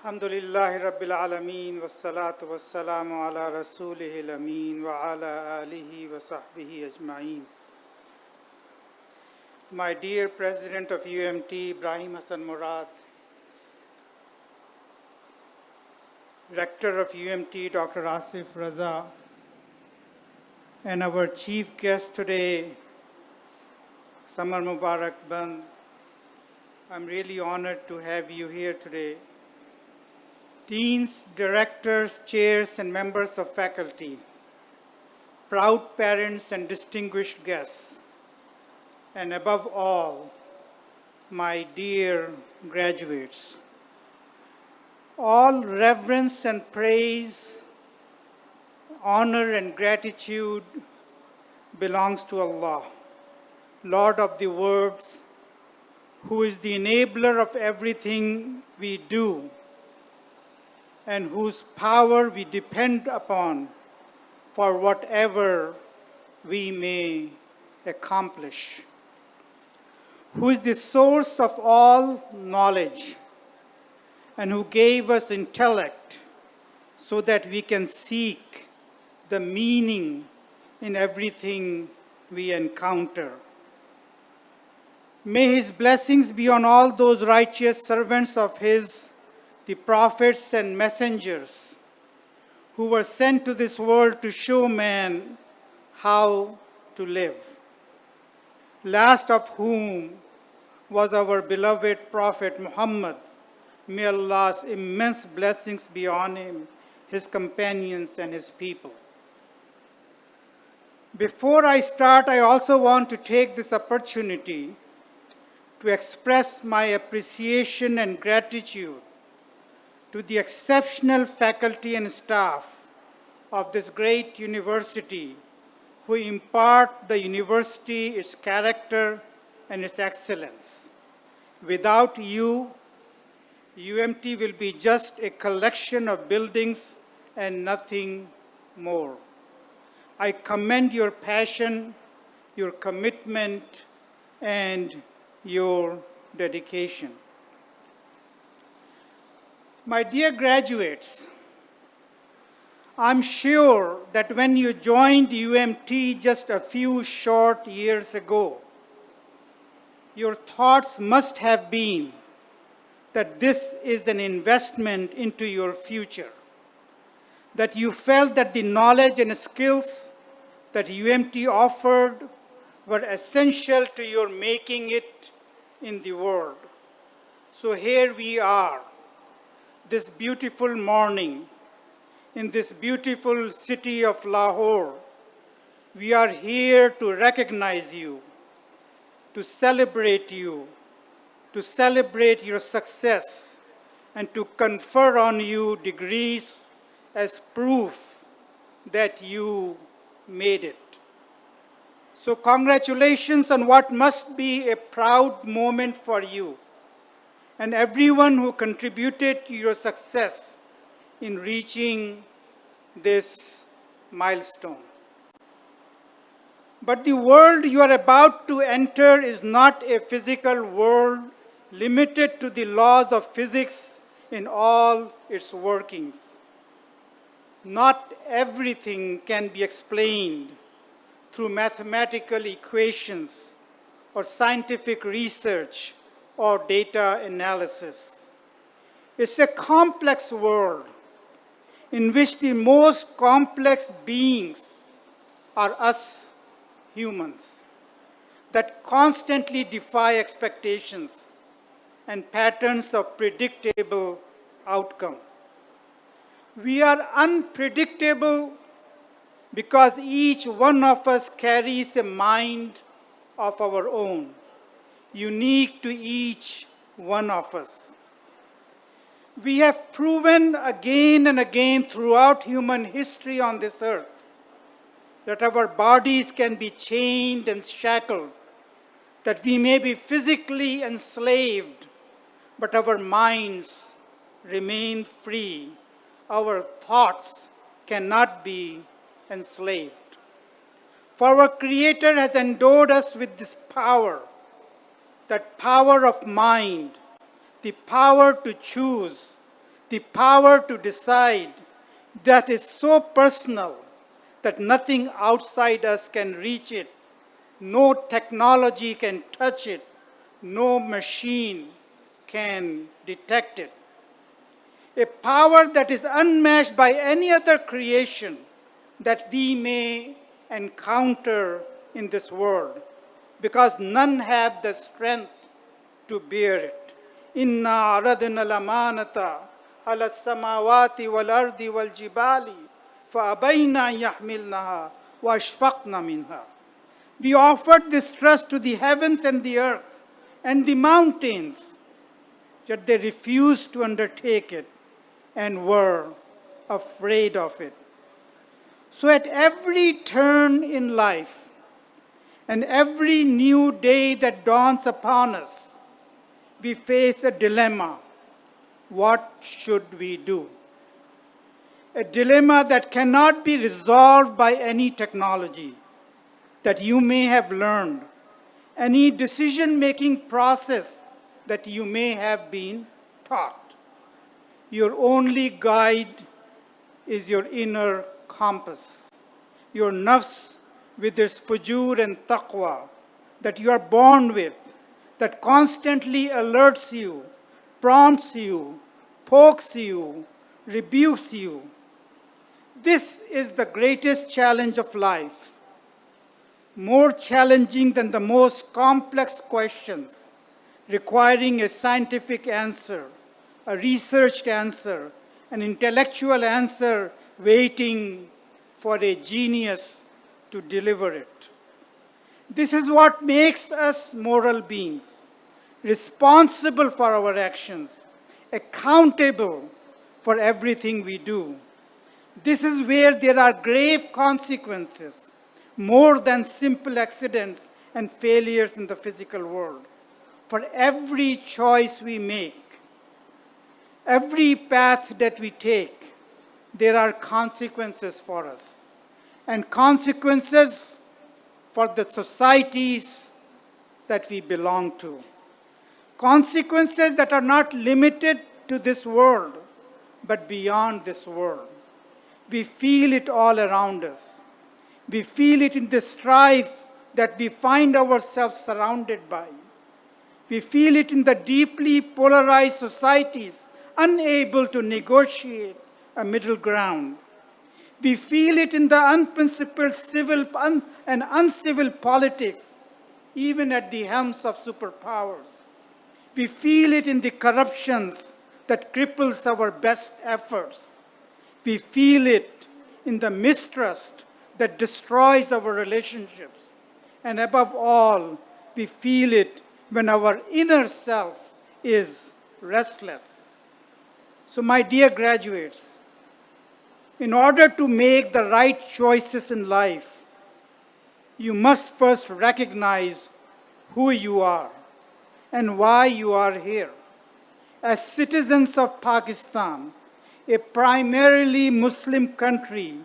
Alhamdulillahi Rabbil Alameen wassalatu wassalamu ala rasulihil ameen wa ala alihi wa sahbihi ajma'een. My dear President of UMT, Ibrahim Hassan Murad, Rector of UMT, Dr. Asif Raza, and our chief guest today, Samar Mubarak Band, I'm really honored to have you here today. Deans, directors, chairs, and members of faculty, proud parents and distinguished guests, and above all, my dear graduates. All reverence and praise, honor and gratitude belongs to Allah, Lord of the worlds, who is the enabler of everything we do, and whose power we depend upon for whatever we may accomplish, who is the source of all knowledge, and who gave us intellect so that we can seek the meaning in everything we encounter. May His blessings be on all those righteous servants of His, the prophets and messengers who were sent to this world to show man how to live. Last of whom was our beloved Prophet Muhammad. May Allah's immense blessings be on him, his companions, and his people. Before I start, I also want to take this opportunity to express my appreciation and gratitude to the exceptional faculty and staff of this great university who impart the university its character and its excellence. Without you, UMT will be just a collection of buildings and nothing more. I commend your passion, your commitment, and your dedication. My dear graduates, I'm sure that when you joined UMT just a few short years ago, your thoughts must have been that this is an investment into your future, that you felt that the knowledge and skills that UMT offered were essential to your making it in the world. So here we are, this beautiful morning, in this beautiful city of Lahore. We are here to recognize you, to celebrate you, to celebrate your success, and to confer on you degrees as proof that you made it. So congratulations on what must be a proud moment for you and everyone who contributed to your success in reaching this milestone. But the world you are about to enter is not a physical world limited to the laws of physics in all its workings. Not everything can be explained through mathematical equations or scientific research or data analysis. It's a complex world in which the most complex beings are us humans that constantly defy expectations and patterns of predictable outcome. We are unpredictable because each one of us carries a mind of our own, unique to each one of us. We have proven again and again throughout human history on this earth that our bodies can be chained and shackled, that we may be physically enslaved, but our minds remain free. Our thoughts cannot be enslaved. For our Creator has endowed us with this power, that power of mind, the power to choose, the power to decide that is so personal that nothing outside us can reach it, no technology can touch it, no machine can detect it. A power that is unmatched by any other creation that we may encounter in this world, because none have the strength to bear it. Inna aradna al-amanata ala as-samawati wal-ardi wal-jibali fa-abayna an yahmilnaha wa ashfaqna minha. We offered this trust to the heavens and the earth and the mountains, yet they refused to undertake it and were afraid of it. So at every turn in life and every new day that dawns upon us, we face a dilemma. What should we do? A dilemma that cannot be resolved by any technology that you may have learned, any decision-making process that you may have been taught. Your only guide is your inner compass, your nafs with its fujur and taqwa that you are born with, that constantly alerts you, prompts you, pokes you, rebukes you. This is the greatest challenge of life, more challenging than the most complex questions, requiring a scientific answer, a researched answer, an intellectual answer waiting for a genius to deliver it. This is what makes us moral beings, responsible for our actions, accountable for everything we do. This is where there are grave consequences, more than simple accidents and failures in the physical world. For every choice we make, every path that we take, there are consequences for us, and consequences for the societies that we belong to. Consequences that are not limited to this world, but beyond this world. We feel it all around us. We feel it in the strife that we find ourselves surrounded by. We feel it in the deeply polarized societies, unable to negotiate a middle ground. We feel it in the unprincipled civil and uncivil politics, even at the helms of superpowers. We feel it in the corruptions that cripples our best efforts. We feel it in the mistrust that destroys our relationships. And above all, we feel it when our inner self is restless. So, my dear graduates, in order to make the right choices in life, you must first recognize who you are and why you are here. As citizens of Pakistan, a primarily Muslim country,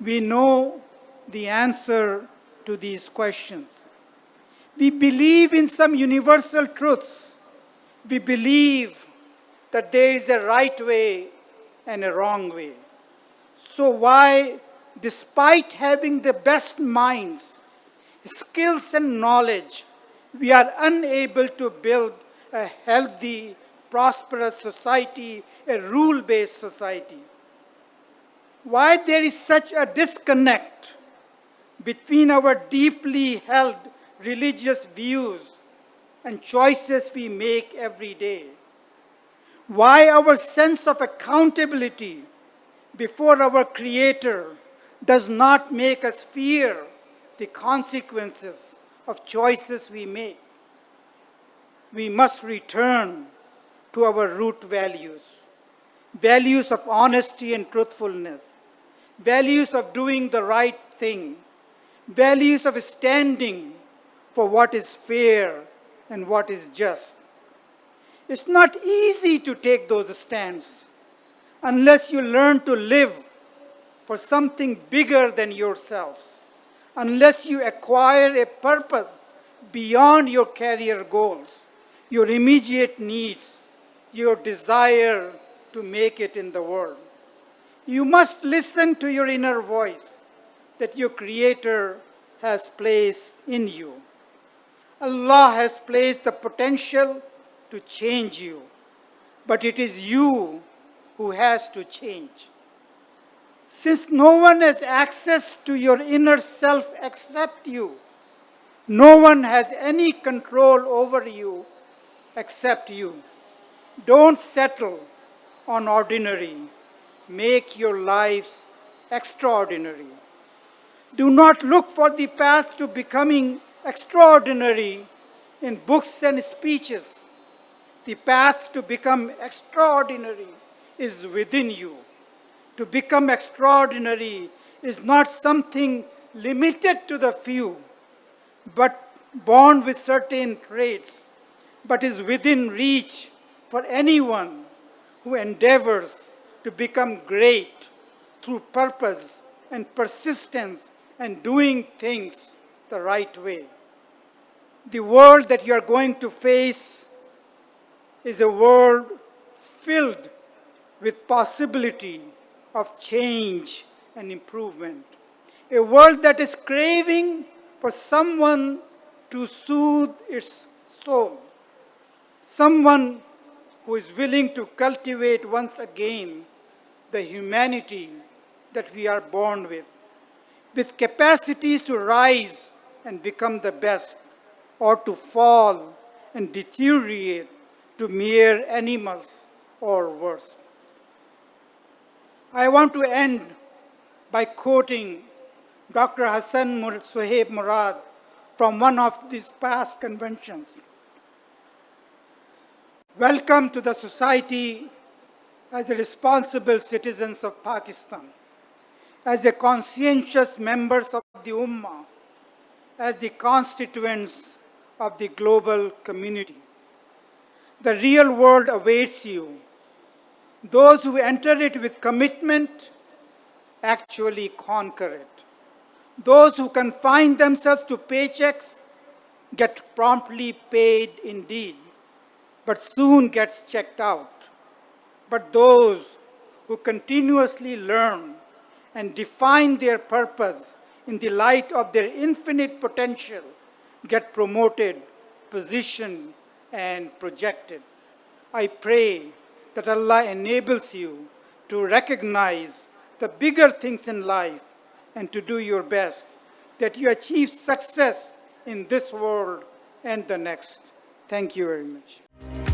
we know the answer to these questions. We believe in some universal truths. We believe that there is a right way and a wrong way. So why, despite having the best minds, skills and knowledge, we are unable to build a healthy, prosperous society, a rule-based society? Why there is such a disconnect between our deeply held religious views and choices we make every day? Why our sense of accountability before our Creator does not make us fear the consequences of choices we make? We must return to our root values, values of honesty and truthfulness, values of doing the right thing, values of standing for what is fair and what is just. It's not easy to take those stands unless you learn to live for something bigger than yourselves, unless you acquire a purpose beyond your career goals, your immediate needs, your desire to make it in the world. You must listen to your inner voice that your Creator has placed in you. Allah has placed the potential to change you, but it is you who has to change. Since no one has access to your inner self except you, no one has any control over you except you. Don't settle on ordinary. Make your lives extraordinary. Do not look for the path to becoming extraordinary in books and speeches. The path to become extraordinary is within you. To become extraordinary is not something limited to the few, but born with certain traits, but is within reach for anyone who endeavors to become great through purpose and persistence and doing things the right way. The world that you are going to face is a world filled with possibility of change and improvement. A world that is craving for someone to soothe its soul. Someone who is willing to cultivate once again the humanity that we are born with capacities to rise and become the best, or to fall and deteriorate to mere animals or worse. I want to end by quoting Dr. Suhaib Murad from one of these past conventions. Welcome to the society as the responsible citizens of Pakistan, as the conscientious members of the Ummah, as the constituents of the global community. The real world awaits you. Those who enter it with commitment actually conquer it. Those who confine themselves to paychecks get promptly paid indeed, but soon gets checked out. But those who continuously learn and define their purpose in the light of their infinite potential get promoted, positioned, and projected. I pray that Allah enables you to recognize the bigger things in life and to do your best, that you achieve success in this world and the next. Thank you very much.